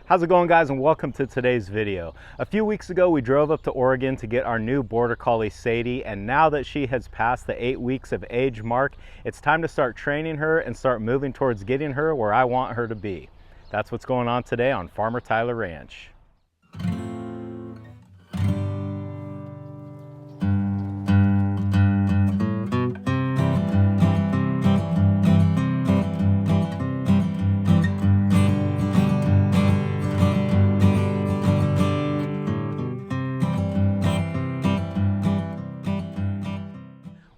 How's it going, guys, and welcome to today's video. A few weeks ago we drove up to Oregon to get our new Border Collie Sadie, and now that she has passed the 8 weeks of age mark, it's time to start training her and start moving towards getting her where I want her to be. That's what's going on today on Farmer Tyler Ranch.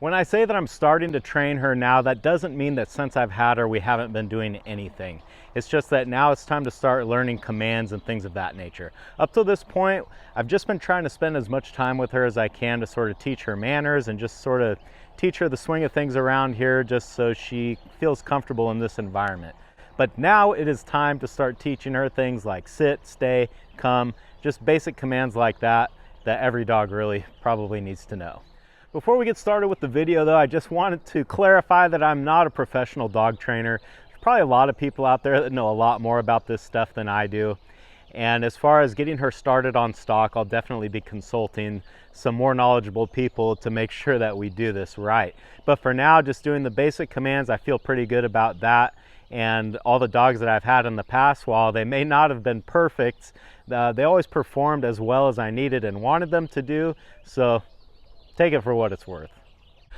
When I say that I'm starting to train her now, that doesn't mean that since I've had her we haven't been doing anything. It's just that now it's time to start learning commands and things of that nature. Up till this point, I've just been trying to spend as much time with her as I can to sort of teach her manners and just sort of teach her the swing of things around here, just so she feels comfortable in this environment. But now it is time to start teaching her things like sit, stay, come, just basic commands like that that every dog really probably needs to know. Before we get started with the video though, I just wanted to clarify that I'm not a professional dog trainer. There's probably a lot of people out there that know a lot more about this stuff than I do. And as far as getting her started on stock, I'll definitely be consulting some more knowledgeable people to make sure that we do this right. But for now, just doing the basic commands, I feel pretty good about that. And all the dogs that I've had in the past, while they may not have been perfect, they always performed as well as I needed and wanted them to do. So take it for what it's worth.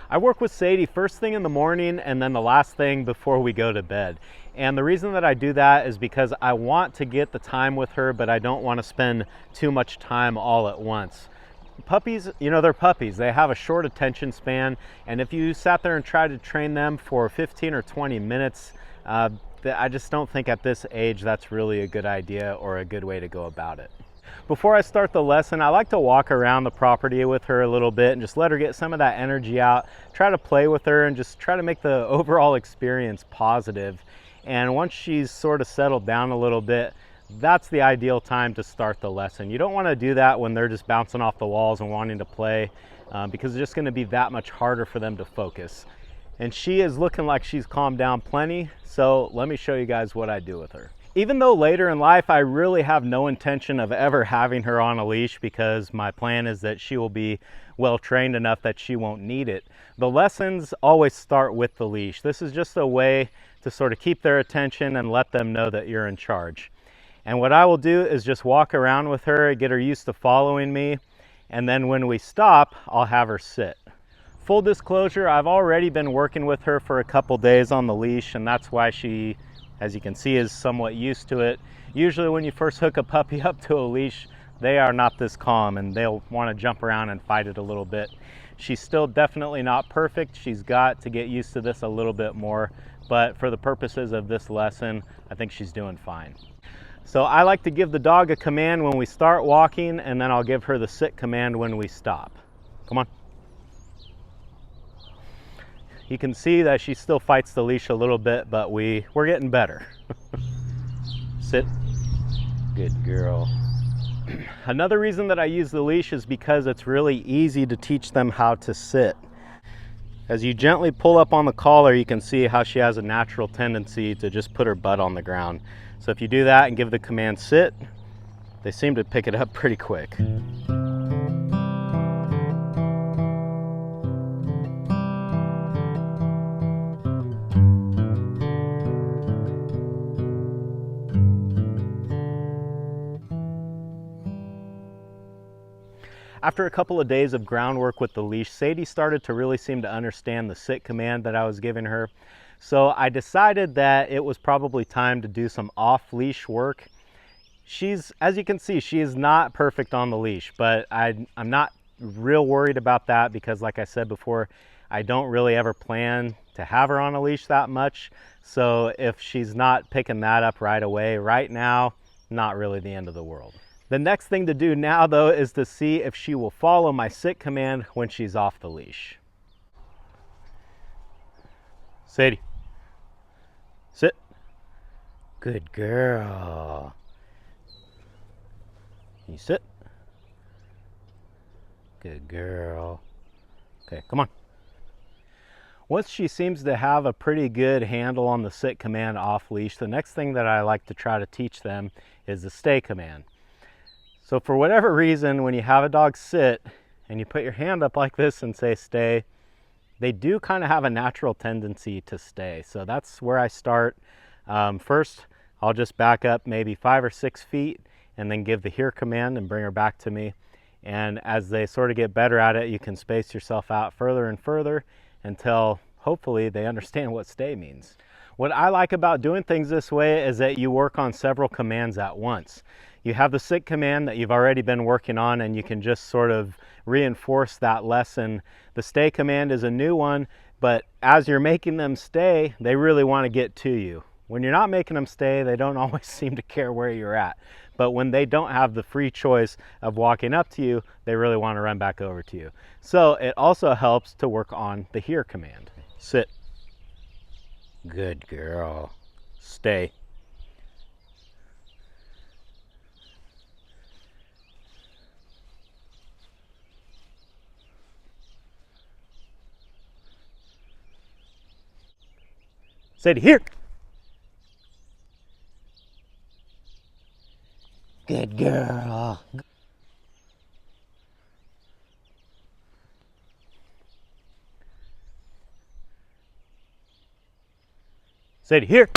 I work with Sadie first thing in the morning and then the last thing before we go to bed. And the reason that I do that is because I want to get the time with her, but I don't want to spend too much time all at once. Puppies, you know, they're puppies. They have a short attention span. And if you sat there and tried to train them for 15 or 20 minutes, I just don't think at this age that's really a good idea or a good way to go about it. Before I start the lesson, I like to walk around the property with her a little bit and just let her get some of that energy out, try to play with her and just try to make the overall experience positive. And once she's sort of settled down a little bit, that's the ideal time to start the lesson. You don't want to do that when they're just bouncing off the walls and wanting to play, because it's just going to be that much harder for them to focus. And she is looking like she's calmed down plenty, so let me show you guys what I do with her. Even though later in life I really have no intention of ever having her on a leash, because my plan is that she will be well trained enough that she won't need it, the lessons always start with the leash. This is just a way to sort of keep their attention and let them know that you're in charge. And what I will do is just walk around with her, get her used to following me, and then when we stop, I'll have her sit. Full disclosure, I've already been working with her for a couple days on the leash, and that's why she, as you can see, is somewhat used to it. Usually when you first hook a puppy up to a leash, they are not this calm and they'll want to jump around and fight it a little bit. She's still definitely not perfect. She's got to get used to this a little bit more, but for the purposes of this lesson, I think she's doing fine. So I like to give the dog a command when we start walking, and then I'll give her the sit command when we stop. Come on. You can see that she still fights the leash a little bit, but we're getting better. Sit. Good girl. Another reason that I use the leash is because it's really easy to teach them how to sit. As you gently pull up on the collar, you can see how she has a natural tendency to just put her butt on the ground. So if you do that and give the command sit, they seem to pick it up pretty quick. After a couple of days of groundwork with the leash, Sadie started to really seem to understand the sit command that I was giving her. So I decided that it was probably time to do some off-leash work. As you can see, she is not perfect on the leash, but I'm not real worried about that because, like I said before, I don't really ever plan to have her on a leash that much. So if she's not picking that up right away, right now, not really the end of the world. The next thing to do now, though, is to see if she will follow my sit command when she's off the leash. Sadie, sit. Good girl. Can you sit? Good girl. Okay, come on. Once she seems to have a pretty good handle on the sit command off leash, the next thing that I like to try to teach them is the stay command. So for whatever reason, when you have a dog sit and you put your hand up like this and say stay, they do kind of have a natural tendency to stay. So that's where I start. First, I'll just back up maybe 5 or 6 feet and then give the here command and bring her back to me. And as they sort of get better at it, you can space yourself out further and further until hopefully they understand what stay means. What I like about doing things this way is that you work on several commands at once. You have the sit command that you've already been working on, and you can just sort of reinforce that lesson. The stay command is a new one, but as you're making them stay, they really want to get to you. When you're not making them stay, they don't always seem to care where you're at. But when they don't have the free choice of walking up to you, they really want to run back over to you. So it also helps to work on the here command. Sit. Good girl. Stay. Sadie, here. Good girl. Sadie, here.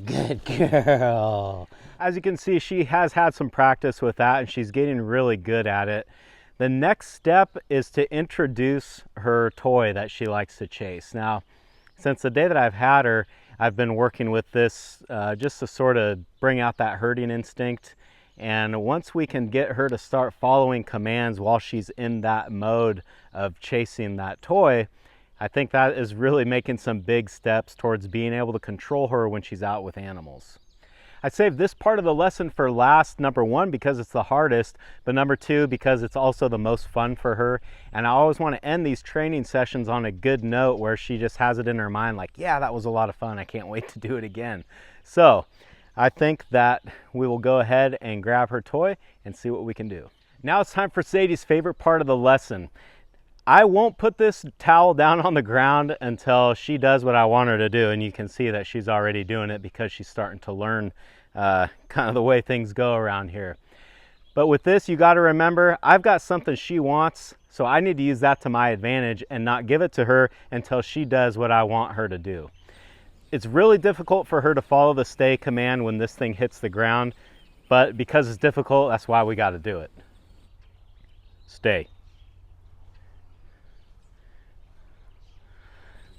Good girl. As you can see, she has had some practice with that and she's getting really good at it. The next step is to introduce her toy that she likes to chase. Now, since the day that I've had her, I've been working with this just to sort of bring out that herding instinct. And once we can get her to start following commands while she's in that mode of chasing that toy, I think that is really making some big steps towards being able to control her when she's out with animals. I saved this part of the lesson for last, number one, because it's the hardest, but number two, because it's also the most fun for her. And I always want to end these training sessions on a good note where she just has it in her mind like, yeah, that was a lot of fun. I can't wait to do it again. So I think that we will go ahead and grab her toy and see what we can do. Now it's time for Sadie's favorite part of the lesson. I won't put this towel down on the ground until she does what I want her to do, and you can see that she's already doing it because she's starting to learn kind of the way things go around here. But with this, you got to remember, I've got something she wants, so I need to use that to my advantage and not give it to her until she does what I want her to do. It's really difficult for her to follow the stay command when this thing hits the ground, but because it's difficult, that's why we got to do it. Stay.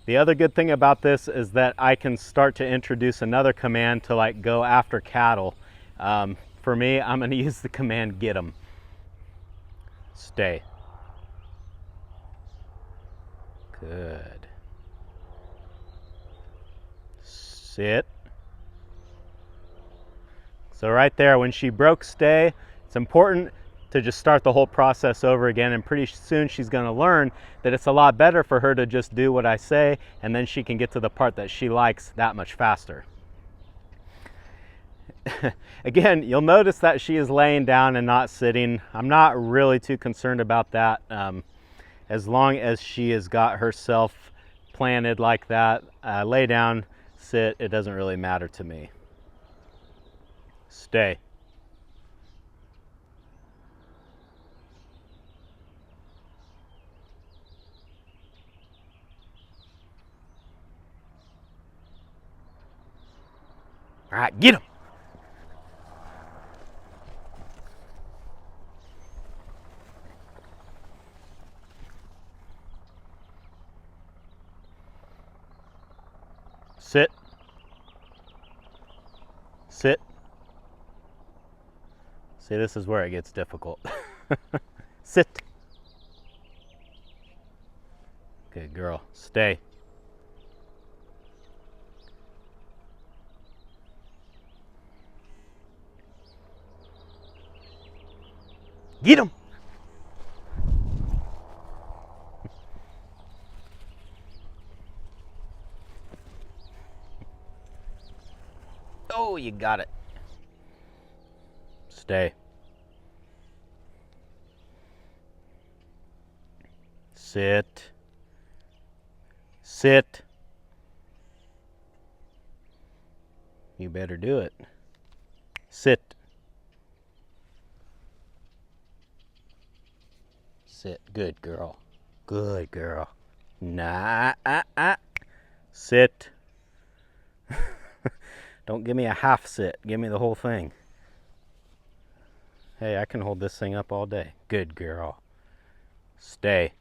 The other good thing about this is that I can start to introduce another command to like go after cattle. For me, I'm going to use the command get 'em. Stay. Good. Sit. So right there, when she broke stay, it's important to just start the whole process over again, and pretty soon she's going to learn that it's a lot better for her to just do what I say, and then she can get to the part that she likes that much faster. Again, you'll notice that she is laying down and not sitting. I'm not really too concerned about that. As long as she has got herself planted like that, lay down, sit, it doesn't really matter to me. Stay. All right, get him. Sit. Sit. See, this is where it gets difficult. Sit. Good girl. Stay. Get him. Oh, you got it. Stay. Sit. Sit. You better do it. Sit. Sit. Good girl. Good girl. Nah. Sit. Don't give me a half sit. Give me the whole thing. Hey, I can hold this thing up all day. Good girl. Stay.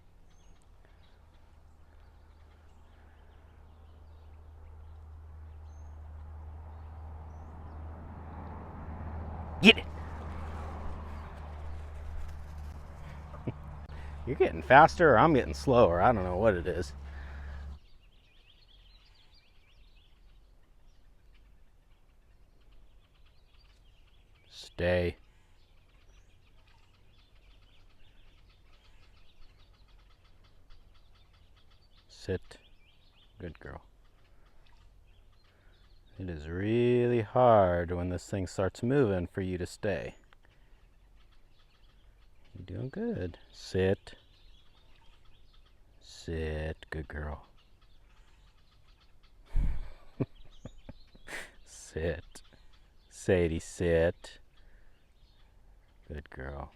Get it. You're getting faster or I'm getting slower. I don't know what it is. Stay. Sit. Good girl. It is really hard when this thing starts moving for you to stay. You're doing good. Sit. Sit. Good girl. Sit. Sadie, sit. Good girl.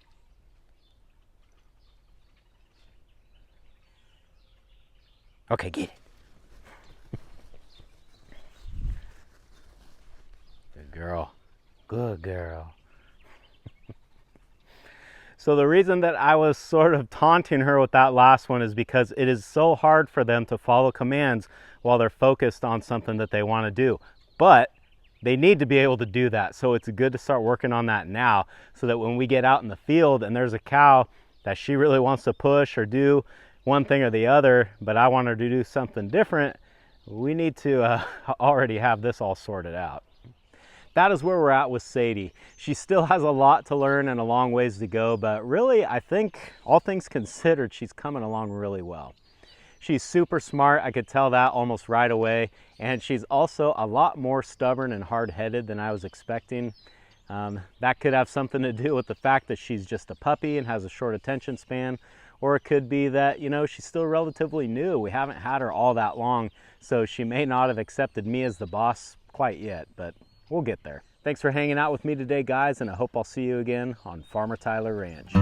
Okay, get it. Good girl. Good girl. So the reason that I was sort of taunting her with that last one is because it is so hard for them to follow commands while they're focused on something that they want to do. But they need to be able to do that. So it's good to start working on that now so that when we get out in the field and there's a cow that she really wants to push or do one thing or the other, but I want her to do something different, we need to already have this all sorted out. That is where we're at with Sadie. She still has a lot to learn and a long ways to go, but really, I think all things considered, she's coming along really well. She's super smart, I could tell that almost right away, and she's also a lot more stubborn and hard-headed than I was expecting. That could have something to do with the fact that she's just a puppy and has a short attention span, or it could be that, you know, she's still relatively new. We haven't had her all that long, so she may not have accepted me as the boss quite yet, but we'll get there. Thanks for hanging out with me today, guys, and I hope I'll see you again on Farmer Tyler Ranch.